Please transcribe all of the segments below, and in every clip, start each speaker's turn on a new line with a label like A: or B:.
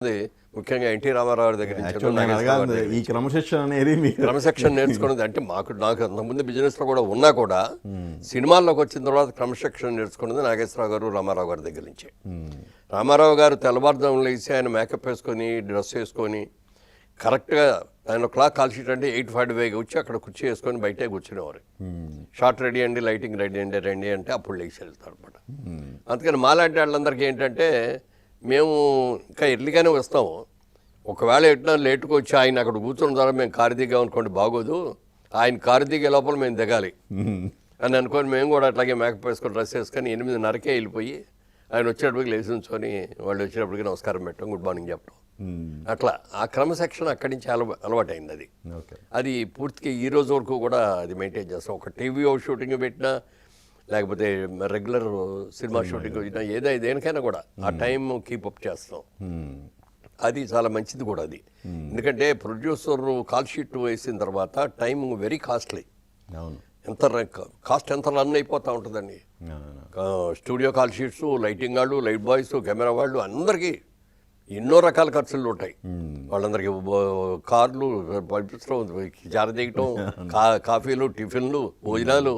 A: ముఖ్యంగా ఎన్టీ రామారావు దగ్గర నుంచి
B: ఈ క్రమశిక్షణ అనేది
A: క్రమశిక్షణ నేర్చుకున్నది అంటే నాకు అంతకుముందు బిజినెస్లో కూడా ఉన్నా కూడా సినిమాల్లోకి వచ్చిన తర్వాత క్రమశిక్షణ నేర్చుకున్నది నాగేశ్వరరావు గారు రామారావు గారి దగ్గర నుంచే. రామారావు గారు తెల్లవారుజామున లేచి ఆయన మేకప్ వేసుకొని డ్రెస్ వేసుకొని కరెక్ట్గా 9 కాల్ షీట్ అంటే 8:45 వచ్చి అక్కడ కుర్చీ వేసుకొని బయటే కూర్చునేవారు. షార్ట్ రెడీ అండి, లైటింగ్ రెడీ అండి, రండి అంటే అప్పుడు లేచి వెళ్తారు అనమాట. అందుకని మాలాంటి వాళ్ళందరికీ ఏంటంటే మేము ఇంకా ఎర్లీగానే వస్తాము. ఒకవేళ ఎట్లా లేటుకు వచ్చి ఆయన అక్కడ కూర్చున్న ద్వారా మేము కారు దిగాం అనుకోండి బాగోదు, ఆయన కారు దిగే లోపల మేము దిగాలి అని అనుకొని మేము కూడా అట్లాగే మేకప్ వేసుకొని డ్రెస్ వేసుకొని 8:30కే వెళ్ళిపోయి ఆయన వచ్చేటప్పటికి లేచి ఉంచుకొని వాళ్ళు వచ్చేటప్పటికి నమస్కారం పెట్టడం, గుడ్ మార్నింగ్ చెప్పడం, అట్లా ఆ క్రమశిక్షణ అక్కడి నుంచి అలవాటైంది. అది పూర్తిగా ఈ రోజు వరకు కూడా అది మెయింటైన్ చేస్తాం. ఒక టీవీ షూటింగ్ పెట్టినా లేకపోతే రెగ్యులర్ సినిమా షూటింగ్ వచ్చినా దేనికైనా కూడా ఆ టైం కీపప్ చేస్తాం. అది చాలా మంచిది కూడా అది. ఎందుకంటే ప్రొడ్యూసర్ కాల్ షీట్ వేసిన తర్వాత టైం వెరీ కాస్ట్లీ. కాస్ట్ ఎంత రన్ అయిపోతూ ఉంటుందండి. స్టూడియో కాల్ షీట్స్, లైటింగ్ వాళ్ళు, లైట్ బాయ్స్, కెమెరా వాళ్ళు అందరికీ ఎన్నో రకాల ఖర్చులు ఉంటాయి. వాళ్ళందరికీ కార్లు పంపించడం, జారదీయటం, కాఫీలు, టిఫిన్లు, భోజనాలు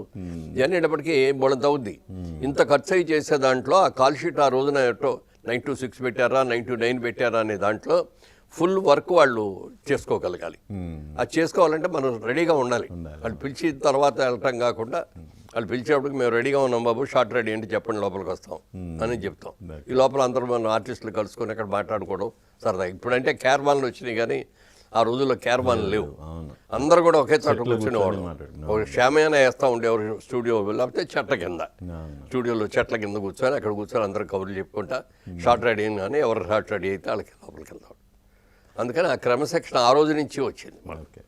A: ఇవన్నీ బోళంత అవుద్ది. ఇంత ఖర్చు అయి చేసే దాంట్లో ఆ కాల్ షీట్ ఆ రోజున 9 to 6 పెట్టారా, 9 to 9 పెట్టారా అనే దాంట్లో ఫుల్ వర్క్ వాళ్ళు చేసుకోగలగాలి. అది చేసుకోవాలంటే మనం రెడీగా ఉండాలి. వాళ్ళు పిలిచిన తర్వాత వెళ్ళటం కాకుండా వాళ్ళు పిలిచేటప్పటికి మేము రెడీగా ఉన్నాం బాబు, షార్ట్ రెడీ ఏంటి చెప్పండి, లోపలికి వస్తాం అని చెప్తాం. ఈ లోపల అందరూ మన ఆర్టిస్టులు కలుసుకొని అక్కడ మాట్లాడుకోవడం సరదా. ఇప్పుడంటే క్యారవాన్లు వచ్చినాయి కానీ ఆ రోజుల్లో క్యారవాన్లు లేవు. అందరూ కూడా ఒకే చోట కూర్చునేవాడు. ఒక షామియానా వేస్తూ ఉండేవారు స్టూడియో, లేకపోతే చెట్ల కింద, స్టూడియోలో చెట్ల కింద కూర్చొని అక్కడ కూర్చొని అందరూ కబుర్లు చెప్పుకుంటా షార్ట్ రెడీ కానీ ఎవరు షార్ట్ రెడీ అయితే వాళ్ళకి లోపలికి వెళ్తాం. అందుకని ఆ క్రమశిక్షణ ఆ రోజు నుంచి వచ్చింది మనకి.